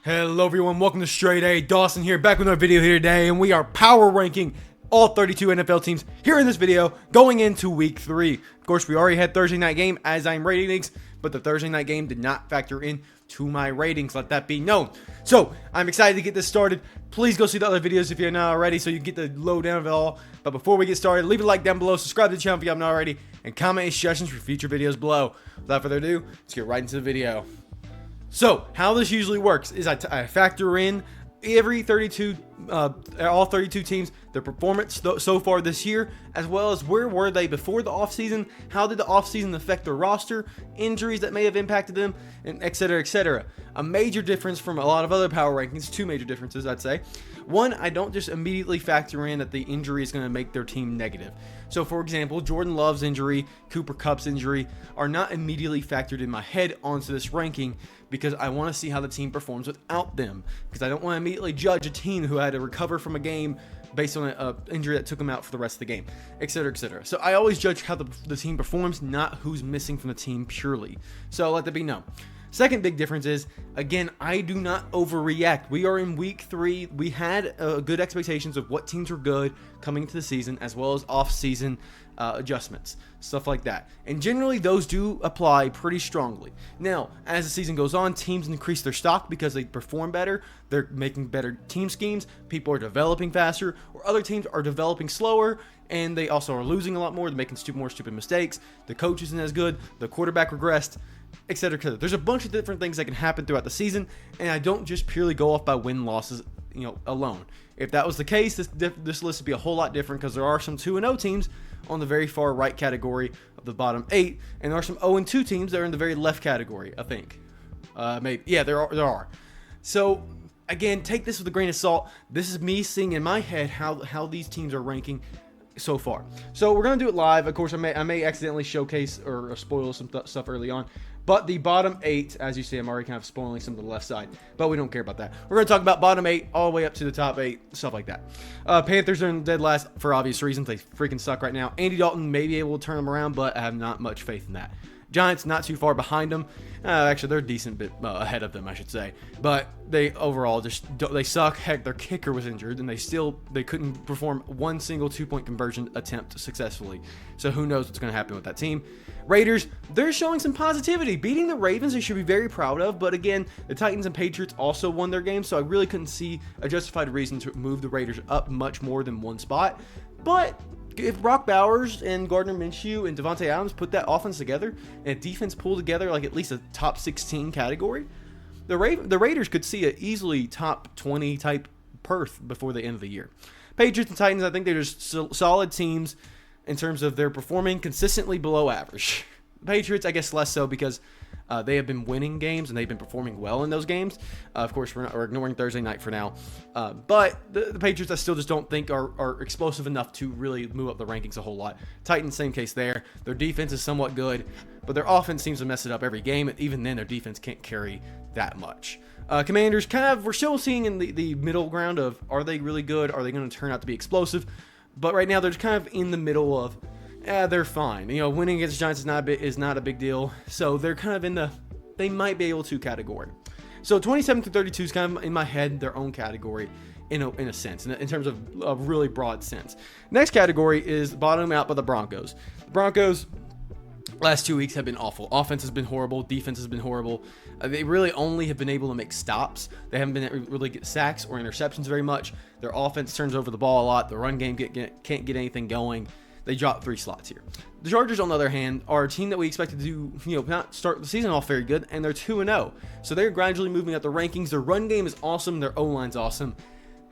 Hello everyone, welcome to StraightA. Dawson here, back with another video here today, and we are power ranking all 32 NFL teams here in this video going into week 3. Of course, we already had Thursday night game as I'm rating leagues, but the Thursday night game did not factor in to my ratings, let that be known. So, I'm excited to get this started. Please go see the other videos if you're not already so you get the lowdown of it all. But before we get started, leave a like down below, subscribe to the channel if you haven't already, and comment any suggestions for future videos below. Without further ado, let's get right into the video. So, how this usually works is I factor in every 32, all 32 teams, their performance so far this year, as well as where were they before the offseason, how did the offseason affect their roster, injuries that may have impacted them, and etc., etc. A major difference from a lot of other power rankings, two major differences, I'd say. One, I don't just immediately factor in that the injury is going to make their team negative. So, for example, Jordan Love's injury, Cooper Kupp's injury are not immediately factored in my head onto this ranking because I want to see how the team performs without them. Because I don't want to immediately judge a team who had to recover from a game based on an injury that took them out for the rest of the game, etc., etc. So I always judge how the team performs, not who's missing from the team purely. So let that be known. Second big difference is, again, I do not overreact. We are in week 3. We had good expectations of what teams were good coming into the season, as well as off-season adjustments, stuff like that. And generally, those do apply pretty strongly. Now, as the season goes on, teams increase their stock because they perform better. They're making better team schemes. People are developing faster, or other teams are developing slower, and they also are losing a lot more. They're making more stupid mistakes. The coach isn't as good. The quarterback regressed, etc., etc. There's a bunch of different things that can happen throughout the season, and I don't just purely go off by win losses, alone. If that was the case, this list would be a whole lot different because there are some 2-0 teams on the very far right category of the bottom 8, and there are some 0-2 teams that are in the very left category, I think. Maybe. Yeah, there are. So, again, take this with a grain of salt. This is me seeing in my head how these teams are ranking so far. So we're going to do it live. Of course, I may accidentally showcase or spoil some stuff early on. But the bottom 8, as you see, I'm already kind of spoiling some of the left side. But we don't care about that. We're going to talk about bottom 8 all the way up to the top 8, stuff like that. Panthers are in dead last for obvious reasons. They freaking suck right now. Andy Dalton may be able to turn them around, but I have not much faith in that. Giants not too far behind them. Actually, they're a decent bit ahead of them, I should say. But they overall they suck. Heck, their kicker was injured, and they couldn't perform one single 2-point conversion attempt successfully. So who knows what's going to happen with that team. Raiders, they're showing some positivity. Beating the Ravens, they should be very proud of. But again, the Titans and Patriots also won their game, so I really couldn't see a justified reason to move the Raiders up much more than one spot. But if Brock Bowers and Gardner Minshew and Devontae Adams put that offense together and defense pulled together like at least a top 16 category, the Raiders could see an easily top 20 type berth before the end of the year. Patriots and Titans, I think they're just solid teams in terms of they're performing consistently below average. Patriots, I guess less so because they have been winning games and they've been performing well in those games. Of course, we're ignoring Thursday night for now. But the Patriots, I still just don't think are explosive enough to really move up the rankings a whole lot. Titans, same case there. Their defense is somewhat good, but their offense seems to mess it up every game. And even then, their defense can't carry that much. Commanders, we're still seeing in the middle ground of are they really good? Are they going to turn out to be explosive? But right now, they're just kind of in the middle of they're fine. Winning against the Giants is not a big deal. So they're kind of in the they might be able to category. So 27 through 32 is kind of in my head their own category in a sense, in terms of a really broad sense. Next category is bottom out by the Broncos. The Broncos last 2 weeks have been awful. Offense has been horrible. Defense has been horrible. They really only have been able to make stops. They haven't been able to really get sacks or interceptions very much. Their offense turns over the ball a lot. The run game can't get anything going. They dropped 3 slots here. The Chargers, on the other hand, are a team that we expected to do, not start the season off very good, and they're 2-0. So they're gradually moving up the rankings. Their run game is awesome. Their O-line's awesome.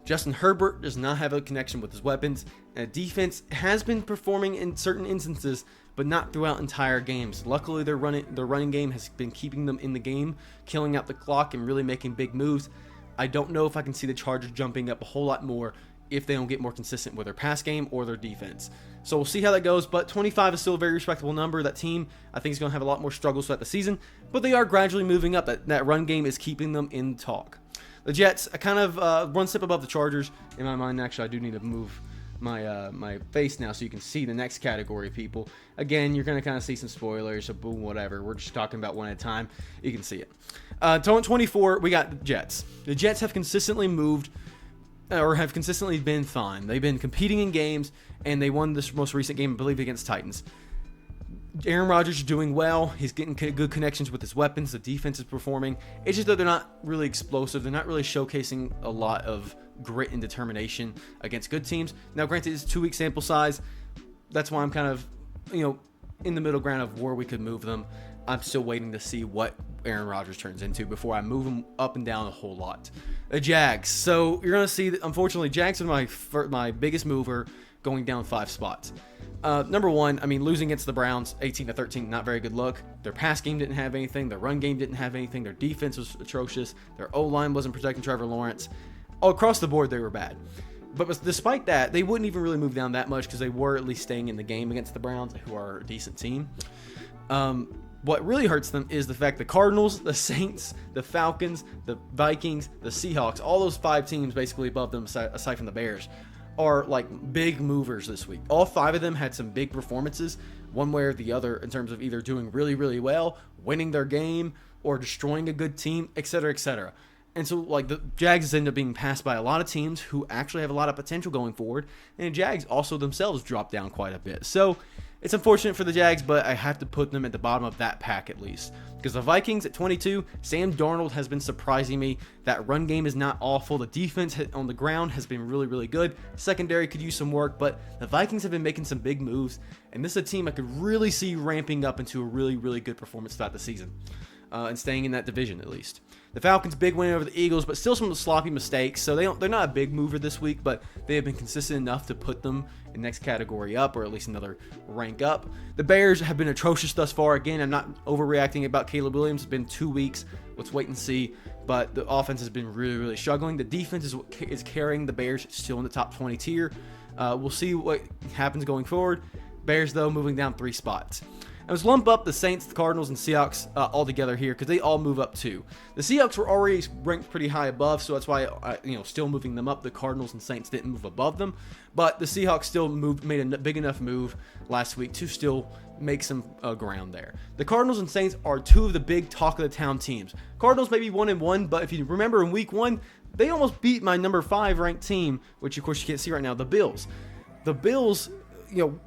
Justin Herbert does not have a connection with his weapons. And defense has been performing in certain instances, but not throughout entire games. Luckily, their running game has been keeping them in the game, killing out the clock and really making big moves. I don't know if I can see the Chargers jumping up a whole lot more if they don't get more consistent with their pass game or their defense. So we'll see how that goes, but 25 is still a very respectable number. That team, I think, is going to have a lot more struggles throughout the season, but they are gradually moving up. That run game is keeping them in talk. The Jets, I kind of one step above the Chargers in my mind. Actually, I do need to move my face now so you can see the next category of people. Again, you're going to kind of see some spoilers, so boom, whatever. We're just talking about one at a time. You can see it. 24, we got the Jets. The Jets have consistently moved or have consistently been fine. They've been competing in games, and they won this most recent game, I believe, against Titans. Aaron Rodgers is doing well. He's getting good connections with his weapons. The defense is performing. It's just that they're not really explosive. They're not really showcasing a lot of grit and determination against good teams. Now, granted, it's a 2-week sample size. That's why I'm kind of, in the middle ground of where we could move them. I'm still waiting to see what Aaron Rodgers turns into before I move him up and down a whole lot. The Jags. So you're going to see that, unfortunately, Jags are my biggest mover, going down 5 spots. Number one, losing against the Browns, 18-13, not very good look. Their pass game didn't have anything. Their run game didn't have anything. Their defense was atrocious. Their O-line wasn't protecting Trevor Lawrence. All across the board, they were bad. But despite that, they wouldn't even really move down that much because they were at least staying in the game against the Browns, who are a decent team. What really hurts them is the fact the Cardinals, the Saints, the Falcons, the Vikings, the Seahawks, all those 5 teams basically above them, aside from the Bears, are like big movers this week. All 5 of them had some big performances, one way or the other, in terms of either doing really, really well, winning their game, or destroying a good team, etc., etc. And so, the Jags end up being passed by a lot of teams who actually have a lot of potential going forward, and the Jags also themselves dropped down quite a bit. So, it's unfortunate for the Jags, but I have to put them at the bottom of that pack at least. Because the Vikings at 22, Sam Darnold has been surprising me. That run game is not awful. The defense on the ground has been really, really good. Secondary could use some work, but the Vikings have been making some big moves. And this is a team I could really see ramping up into a really, really good performance throughout the season. And staying in that division at least. The Falcons, big win over the Eagles, but still some sloppy mistakes. So they're not a big mover this week, but they have been consistent enough to put them in the next category up, or at least another rank up. The Bears have been atrocious thus far. Again, I'm not overreacting about Caleb Williams. It's been 2 weeks. Let's wait and see. But the offense has been really, really struggling. The defense is carrying the Bears still in the top 20 tier. We'll see what happens going forward. Bears, though, moving down 3 spots. Let's lump up the Saints, the Cardinals, and Seahawks all together here because they all move up too. The Seahawks were already ranked pretty high above, so that's why still moving them up. The Cardinals and Saints didn't move above them, but the Seahawks still made a big enough move last week to still make some ground there. The Cardinals and Saints are 2 of the big talk of the town teams. Cardinals may be 1-1, but if you remember in week 1, they almost beat my number 5 ranked team, which of course you can't see right now, the Bills. The Bills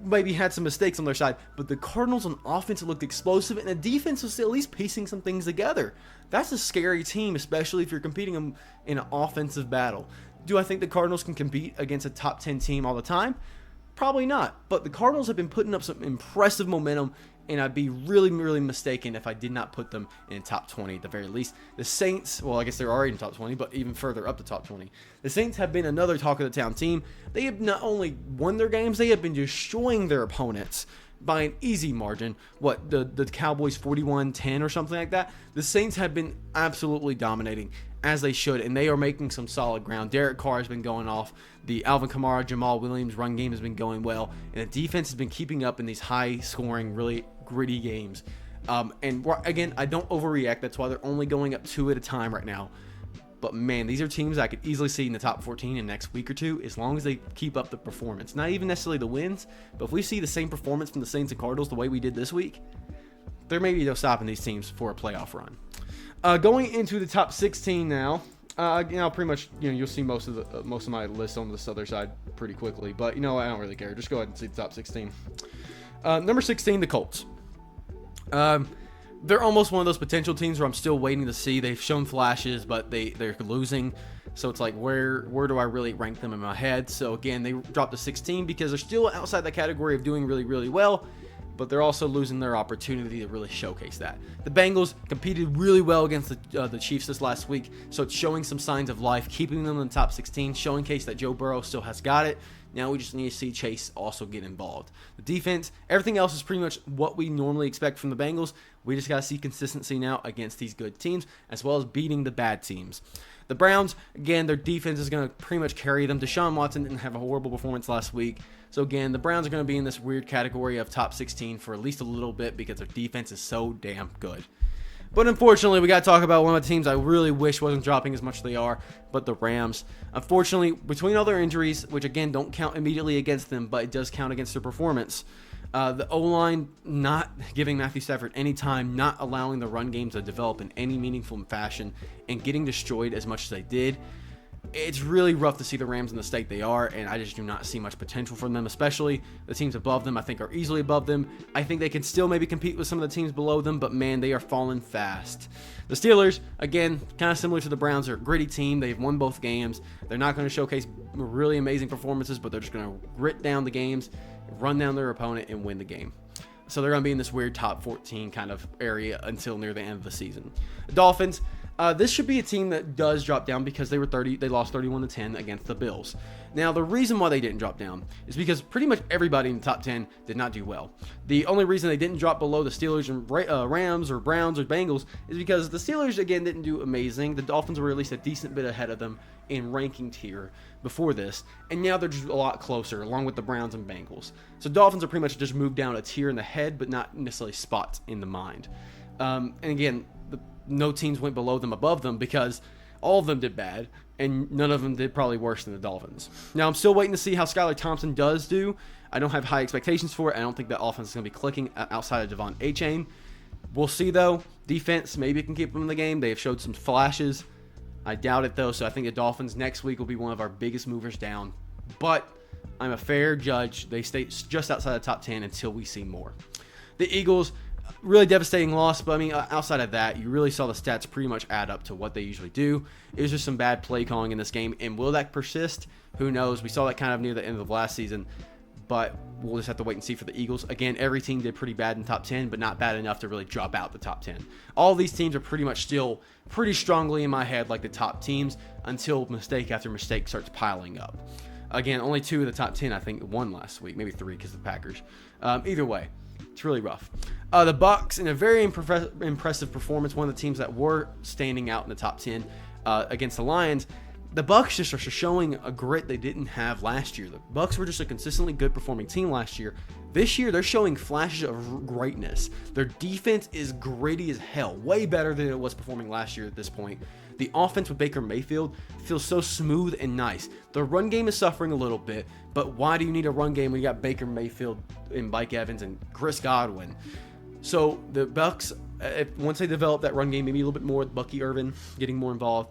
maybe had some mistakes on their side, but the Cardinals on offense looked explosive, and the defense was at least piecing some things together. That's a scary team, especially if you're competing them in an offensive battle. Do I think the Cardinals can compete against a top 10 team all the time? Probably not, but the Cardinals have been putting up some impressive momentum, and I'd be really, really mistaken if I did not put them in top 20 at the very least. The Saints, well, I guess they're already in top 20, but even further up the top 20. The Saints have been another talk of the town team. They have not only won their games, they have been destroying their opponents by an easy margin. The Cowboys 41-10 or something like that? The Saints have been absolutely dominating, as they should, and they are making some solid ground. Derek Carr has been going off. The Alvin Kamara, Jamal Williams run game has been going well, and the defense has been keeping up in these high-scoring, really gritty games. And again, I don't overreact. That's why they're only going up 2 at a time right now. But man, these are teams I could easily see in the top 14 in the next week or 2, as long as they keep up the performance. Not even necessarily the wins, but if we see the same performance from the Saints and Cardinals the way we did this week, there may be no stopping these teams for a playoff run. Going into the top 16 now. Pretty much, you'll see most of my list on this other side pretty quickly. But I don't really care. Just go ahead and see the top 16. Number 16, the Colts. They're almost one of those potential teams where I'm still waiting to see. They've shown flashes, but they're losing. So it's like, where do I really rank them in my head? So again, they dropped to 16 because they're still outside that category of doing really, really well, but they're also losing their opportunity to really showcase that. The Bengals competed really well against the Chiefs this last week, so it's showing some signs of life, keeping them in the top 16, showing case that Joe Burrow still has got it. Now we just need to see Chase also get involved. The defense, everything else is pretty much what we normally expect from the Bengals. We just got to see consistency now against these good teams, as well as beating the bad teams. The Browns, again, their defense is going to pretty much carry them. Deshaun Watson didn't have a horrible performance last week. So again, the Browns are going to be in this weird category of top 16 for at least a little bit because their defense is so damn good. But unfortunately, we got to talk about one of the teams I really wish wasn't dropping as much as they are, but the Rams. Unfortunately, between all their injuries, which again don't count immediately against them, but it does count against their performance, the O-line not giving Matthew Stafford any time, not allowing the run game to develop in any meaningful fashion, and getting destroyed as much as they did. It's really rough to see the Rams in the state they are, and I just do not see much potential from them, especially the teams above them. I think are easily above them. I think they can still maybe compete with some of the teams below them, but man, they are falling fast. The Steelers, again, kind of similar to the Browns, are a gritty team. They've won both games. They're not going to showcase really amazing performances, but they're just going to grit down the games, run down their opponent, and win the game. So they're going to be in this weird top 14 kind of area until near the end of the season. The Dolphins, this should be a team that does drop down because they lost 31-10 against the Bills. Now, the reason why they didn't drop down is because pretty much everybody in the top 10 did not do well. The only reason they didn't drop below the Steelers and Rams or Browns or Bengals is because the Steelers, again, didn't do amazing. The Dolphins were at least a decent bit ahead of them in ranking tier before this, and now they're just a lot closer, along with the Browns and Bengals. So Dolphins are pretty much just moved down a tier in the head, but not necessarily spots in the mind. And again, no teams went below them, above them, because all of them did bad, and none of them did probably worse than the Dolphins. Now, I'm still waiting to see how Skylar Thompson does do. I don't have high expectations for it. I don't think that offense is going to be clicking outside of Devon Achane. We'll see, though. Defense, maybe can keep them in the game. They have showed some flashes. I doubt it, though, so I think the Dolphins next week will be one of our biggest movers down. But I'm a fair judge. They stay just outside the top 10 until we see more. The Eagles, really devastating loss, but I mean, outside of that, you really saw the stats pretty much add up to what they usually do. It was just some bad play calling in this game, and will that persist? Who knows? We saw that kind of near the end of last season, but we'll just have to wait and see for the Eagles. Again, every team did pretty bad in top 10, but not bad enough to really drop out the top 10. All these teams are pretty much still pretty strongly in my head like the top teams until mistake after mistake starts piling up. Again, only 2 of the top 10, I think, won last week, maybe 3 because of the Packers. Either way, it's really rough. The Bucs, in a very impressive performance, one of the teams that were standing out in the top 10 against the Lions. The Bucs just are showing a grit they didn't have last year. The Bucs were just a consistently good performing team last year. This year, they're showing flashes of greatness. Their defense is gritty as hell, way better than it was performing last year at this point. The offense with Baker Mayfield feels so smooth and nice. The run game is suffering a little bit, but why do you need a run game when you got Baker Mayfield and Mike Evans and Chris Godwin? So the Bucs, once they develop that run game, maybe a little bit more with Bucky Irvin getting more involved,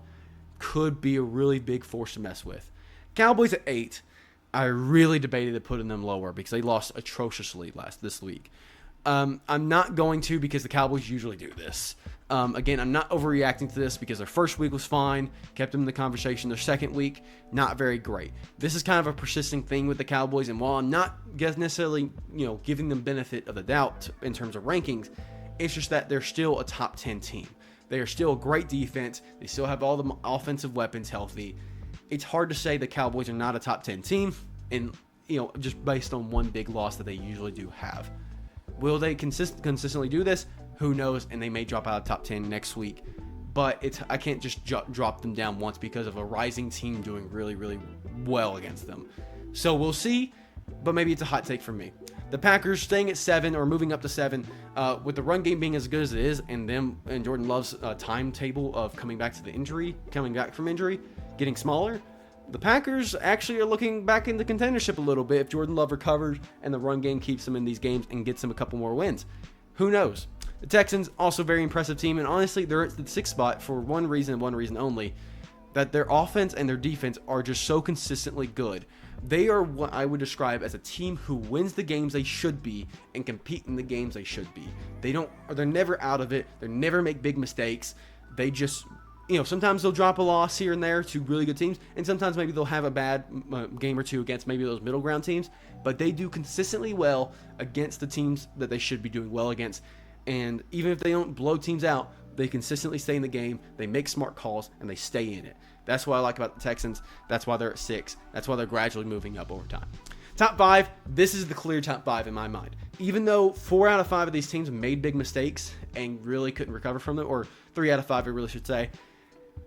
could be a really big force to mess with. Cowboys at 8, I really debated putting them lower because they lost atrociously this week. I'm not going to because the Cowboys usually do this. Again, I'm not overreacting to this because their first week was fine, kept them in the conversation. Their second week, not very great. This is kind of a persisting thing with the Cowboys, and while I'm not necessarily, giving them benefit of the doubt in terms of rankings, it's just that they're still a top 10 team. They are still a great defense. They still have all the offensive weapons healthy. It's hard to say the Cowboys are not a top 10 team, and just based on one big loss that they usually do have. Will they consistently do this? Who knows? And they may drop out of top 10 next week. But I can't just drop them down once because of a rising team doing really, really well against them. So we'll see, but maybe it's a hot take from me. The Packers staying at 7 or moving up to 7, with the run game being as good as it is, and Jordan Love's timetable of coming back from injury, getting smaller. The Packers actually are looking back into contendership a little bit if Jordan Love recovers and the run game keeps them in these games and gets them a couple more wins. Who knows? The Texans, also a very impressive team, and honestly, they're at the 6th spot for one reason and one reason only, that their offense and their defense are just so consistently good. They are what I would describe as a team who wins the games they should be and compete in the games they should be. They're never out of it. They never make big mistakes. They just, sometimes they'll drop a loss here and there to really good teams, and sometimes maybe they'll have a bad game or two against maybe those middle ground teams, but they do consistently well against the teams that they should be doing well against. And even if they don't blow teams out, they consistently stay in the game, they make smart calls, and they stay in it. That's what I like about the Texans. That's why they're at 6. That's why they're gradually moving up over time. Top 5, this is the clear top 5 in my mind. Even though 4 out of 5 of these teams made big mistakes and really couldn't recover from them, or 3 out of 5 I really should say,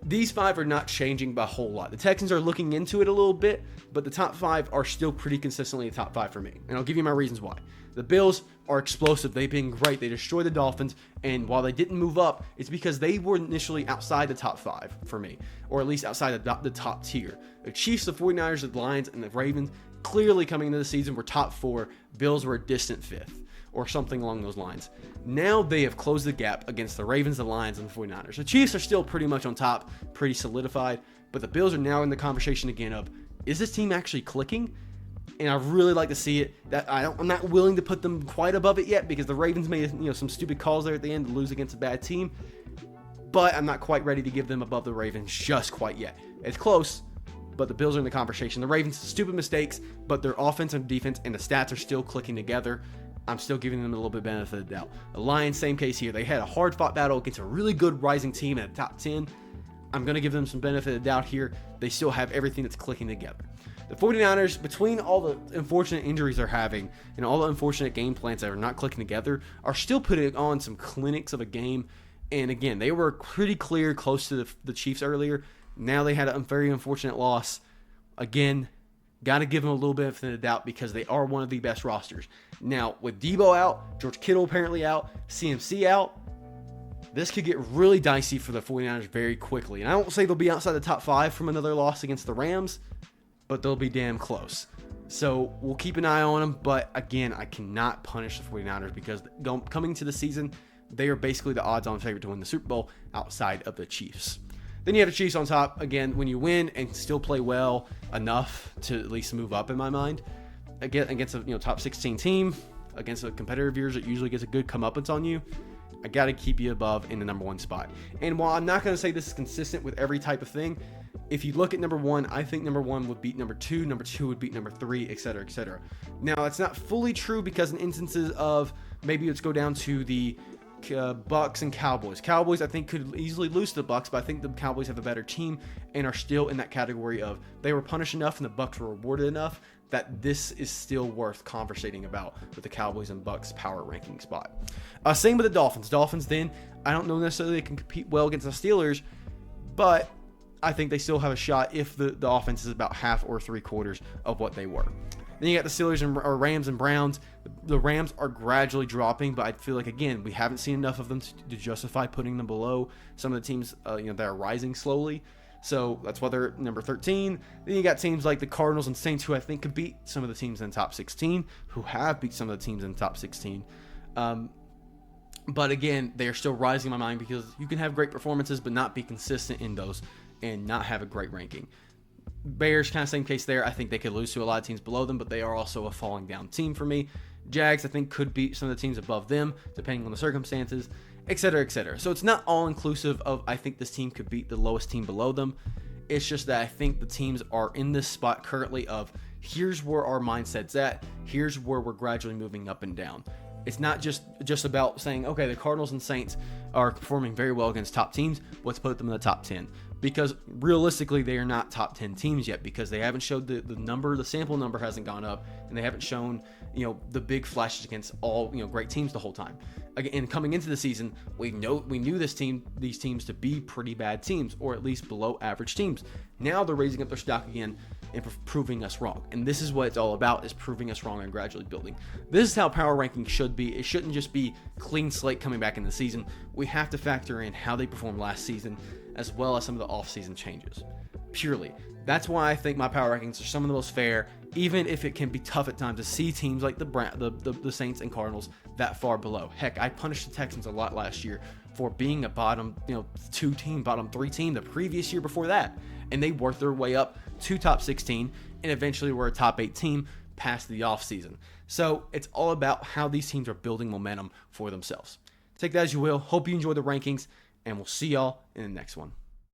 These 5 are not changing by a whole lot. The Texans are looking into it a little bit, but the top 5 are still pretty consistently the top 5 for me. And I'll give you my reasons why. The Bills are explosive. They've been great. They destroyed the Dolphins. And while they didn't move up, it's because they were initially outside the top 5 for me, or at least outside the top tier. The Chiefs, the 49ers, the Lions, and the Ravens clearly coming into the season were top 4. Bills were a distant 5th, or something along those lines. Now they have closed the gap against the Ravens, the Lions, and the 49ers. The Chiefs are still pretty much on top, pretty solidified, but the Bills are now in the conversation again of, is this team actually clicking? And I really like to see it. I'm not willing to put them quite above it yet because the Ravens made some stupid calls there at the end to lose against a bad team, but I'm not quite ready to give them above the Ravens just quite yet. It's close, but the Bills are in the conversation. The Ravens, stupid mistakes, but their offense and defense and the stats are still clicking together. I'm still giving them a little bit benefit of the doubt. The Lions, same case here. They had a hard-fought battle against a really good rising team at the top 10. I'm going to give them some benefit of the doubt here. They still have everything that's clicking together. The 49ers, between all the unfortunate injuries they're having and all the unfortunate game plans that are not clicking together, are still putting on some clinics of a game. And again, they were pretty clear close to the Chiefs earlier. Now they had a very unfortunate loss. Again, got to give them a little bit of the doubt because they are one of the best rosters. Now, with Debo out, George Kittle apparently out, CMC out, this could get really dicey for the 49ers very quickly. And I won't say they'll be outside the top 5 from another loss against the Rams, but they'll be damn close. So we'll keep an eye on them. But again, I cannot punish the 49ers because coming to the season, they are basically the odds-on favorite to win the Super Bowl outside of the Chiefs. Then you have the Chiefs on top. Again, when you win and still play well enough to at least move up in my mind, against a top 16 team, against a competitor of yours that usually gets a good comeuppance on you, I got to keep you above in the number 1 spot. And while I'm not going to say this is consistent with every type of thing, if you look at number 1, I think number 1 would beat number 2 would beat number 3, etc., etc. Now, that's not fully true because in instances of maybe let's go down to the Bucks and Cowboys. Cowboys, I think, could easily lose to the Bucks, but I think the Cowboys have a better team and are still in that category of they were punished enough and the Bucks were rewarded enough that this is still worth conversating about with the Cowboys and Bucks power ranking spot. Same with the Dolphins. Dolphins, then, I don't know necessarily they can compete well against the Steelers, but I think they still have a shot if the offense is about half or 3/4 of what they were. Then you got the Steelers or Rams and Browns. The Rams are gradually dropping, but I feel like, again, we haven't seen enough of them to justify putting them below some of the teams that are rising slowly. So that's why they're number 13. Then you got teams like the Cardinals and Saints, who I think could beat some of the teams in the top 16, who have beat some of the teams in the top 16. But again, they are still rising in my mind because you can have great performances but not be consistent in those and not have a great ranking. Bears, kind of same case there. I think they could lose to a lot of teams below them, but they are also a falling down team for me. Jags, I think, could beat some of the teams above them, depending on the circumstances, etc., etc. So it's not all inclusive of I think this team could beat the lowest team below them. It's just that I think the teams are in this spot currently of here's where our mindset's at. Here's where we're gradually moving up and down. It's not just about saying, okay, the Cardinals and Saints are performing very well against top teams. Let's put them in the top 10. Because realistically, they are not top 10 teams yet because they haven't showed the sample number hasn't gone up, and they haven't shown, the big flashes against all, great teams the whole time. Again, coming into the season, we knew these teams to be pretty bad teams, or at least below average teams. Now they're raising up their stock again and proving us wrong. And this is what it's all about, is proving us wrong and gradually building. This is how power ranking should be. It shouldn't just be clean slate coming back in the season. We have to factor in how they performed last season, as well as some of the off-season changes. Purely. That's why I think my power rankings are some of the most fair, even if it can be tough at times to see teams like the Saints and Cardinals that far below. Heck, I punished the Texans a lot last year for being a bottom 2 team, bottom 3 team the previous year before that. And they worked their way up to top 16 and eventually were a top 8 team past the offseason. So it's all about how these teams are building momentum for themselves. Take that as you will. Hope you enjoy the rankings, and we'll see y'all in the next one.